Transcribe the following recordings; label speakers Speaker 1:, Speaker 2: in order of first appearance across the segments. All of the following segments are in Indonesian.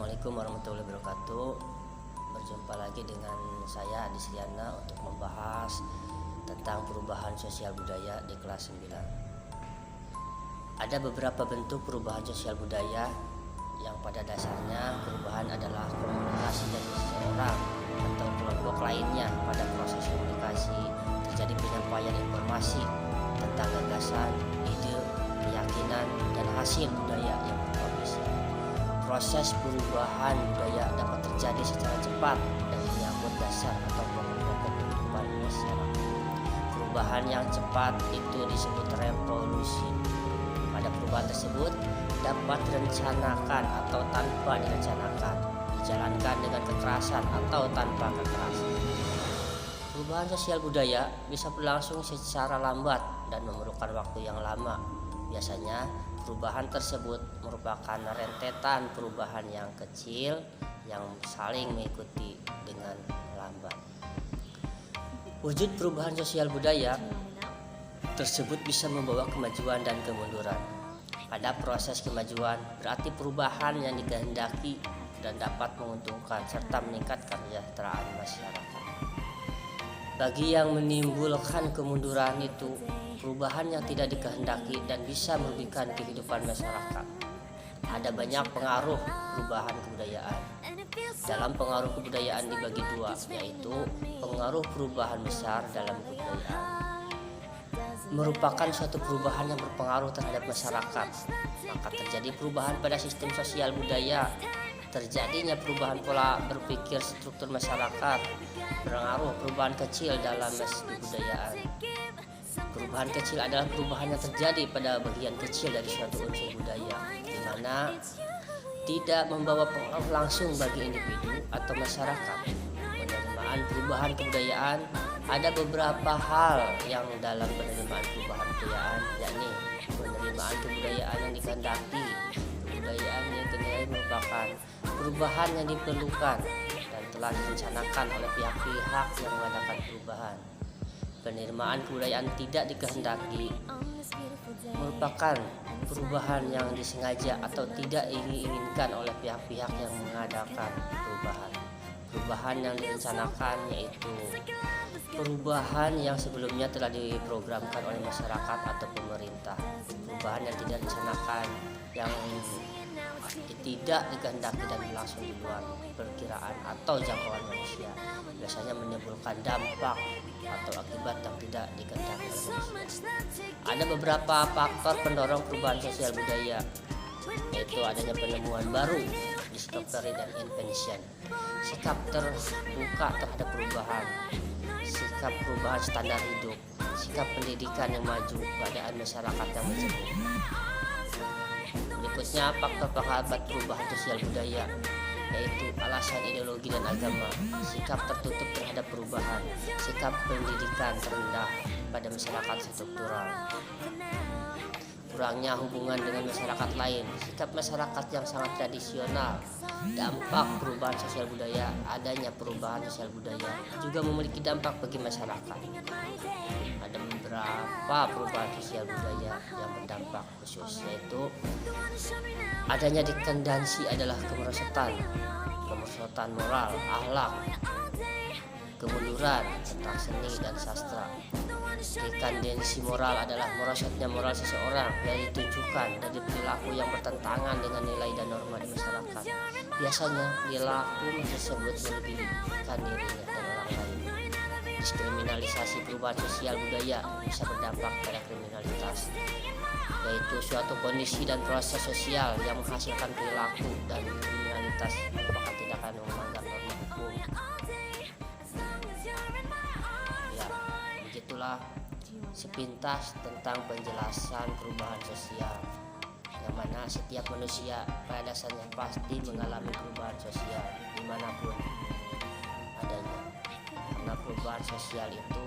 Speaker 1: Assalamualaikum warahmatullahi wabarakatuh. Berjumpa lagi dengan saya Adi Sriana untuk membahas tentang perubahan sosial budaya di kelas 9. Ada beberapa bentuk perubahan sosial budaya yang pada dasarnya perubahan adalah komunikasi dari seseorang atau kelompok lainnya. Pada proses komunikasi terjadi penyampaian informasi tentang gagasan, ide, keyakinan, dan hasil budaya yang berkondisi. Proses perubahan budaya dapat terjadi secara cepat dan menyangkut dasar atau pokok kehidupan masyarakat. Perubahan yang cepat itu disebut revolusi. Pada perubahan tersebut dapat direncanakan atau tanpa direncanakan, dijalankan dengan kekerasan atau tanpa kekerasan. Perubahan sosial budaya bisa berlangsung secara lambat dan memerlukan waktu yang lama. Biasanya perubahan tersebut merupakan rentetan perubahan yang kecil yang saling mengikuti dengan lambat. Wujud perubahan sosial budaya tersebut bisa membawa kemajuan dan kemunduran. Pada proses kemajuan berarti perubahan yang dikehendaki dan dapat menguntungkan serta meningkatkan kesejahteraan masyarakat. Bagi yang menimbulkan kemunduran itu perubahan yang tidak dikehendaki dan bisa merugikan kehidupan masyarakat. Ada banyak pengaruh perubahan kebudayaan. Dalam pengaruh kebudayaan dibagi dua, yaitu pengaruh perubahan besar dalam kebudayaan. Merupakan suatu perubahan yang berpengaruh terhadap masyarakat, maka terjadi perubahan pada sistem sosial budaya. Terjadinya perubahan pola berpikir struktur masyarakat, pengaruh perubahan kecil dalam kebudayaan. Perubahan kecil adalah perubahan yang terjadi pada bagian kecil dari suatu unsur budaya, di mana tidak membawa pengaruh langsung bagi individu atau masyarakat. Penerimaan perubahan kebudayaan, ada beberapa hal yang dalam penerimaan perubahan kebudayaan, yakni penerimaan kebudayaan yang dikehendaki. Kebudayaan yang dinilai merupakan perubahan yang diperlukan dan telah direncanakan oleh pihak-pihak yang mengadakan perubahan. Penerimaan kebudayaan tidak dikehendaki merupakan perubahan yang disengaja atau tidak diinginkan oleh pihak-pihak yang mengadakan perubahan. Perubahan yang direncanakan yaitu perubahan yang sebelumnya telah diprogramkan oleh masyarakat atau pemerintah. Perubahan yang tidak direncanakan yang tidak dikehendaki dan berlangsung di luar perkiraan atau jangkauan manusia, biasanya menimbulkan dampak atau akibat yang tidak dikehendaki oleh manusia. Ada beberapa faktor pendorong perubahan sosial budaya, yaitu adanya penemuan baru, discovery dan invention, sikap terbuka terhadap perubahan, sikap perubahan standar hidup, sikap pendidikan yang maju, keadaan masyarakat yang majemuk. Berikutnya faktor penghambat perubahan sosial budaya, yaitu alasan ideologi dan agama, sikap tertutup terhadap perubahan, sikap pendidikan terendah pada masyarakat struktural, kurangnya hubungan dengan masyarakat lain, sikap masyarakat yang sangat tradisional. Dampak perubahan sosial budaya, adanya perubahan sosial budaya juga memiliki dampak bagi masyarakat. Ada beberapa perubahan sosial budaya yang berdampak khusus, yaitu adanya dekandensi adalah kemerosotan moral, akhlak, kemunduran tentang seni dan sastra. Dekandensi moral adalah merosotnya moral seseorang yang ditunjukkan dari perilaku yang bertentangan dengan nilai dan norma di masyarakat. Biasanya perilaku tersebut melebihkan dirinya dan orang lain. Diskriminalisasi perubahan sosial budaya bisa berdampak pada kriminalitas, yaitu suatu kondisi dan proses sosial yang menghasilkan perilaku dan kriminalitas merupakan tindakan yang melanggar norma hukum. Ya, begitulah sepintas tentang penjelasan perubahan sosial, yang mana setiap manusia pada dasarnya pasti mengalami perubahan sosial dimanapun adanya, karena perubahan sosial itu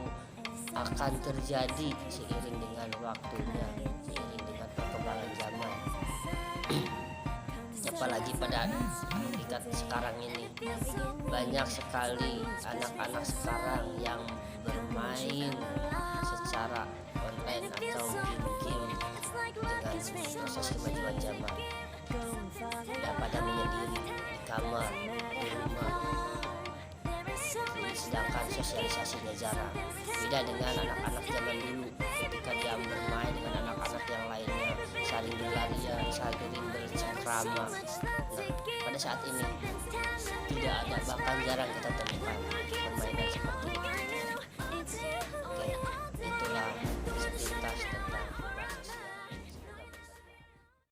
Speaker 1: akan terjadi seiring dengan waktunya, seiring dengan perkembangan zaman. Apalagi pada tingkat sekarang ini banyak sekali anak-anak sekarang yang bermain secara online atau game-game dengan proses kemajuan zaman, dan pada menyendiri kamar, di rumah. Sedangkan sosialisasinya jarang. Beda dengan anak-anak zaman dulu ketika dia bermain dengan anak-anak yang lainnya, saling berlarian, saling bercengkrama. Nah, pada saat ini tidak ada, bahkan jarang kita temukan permainan seperti itu.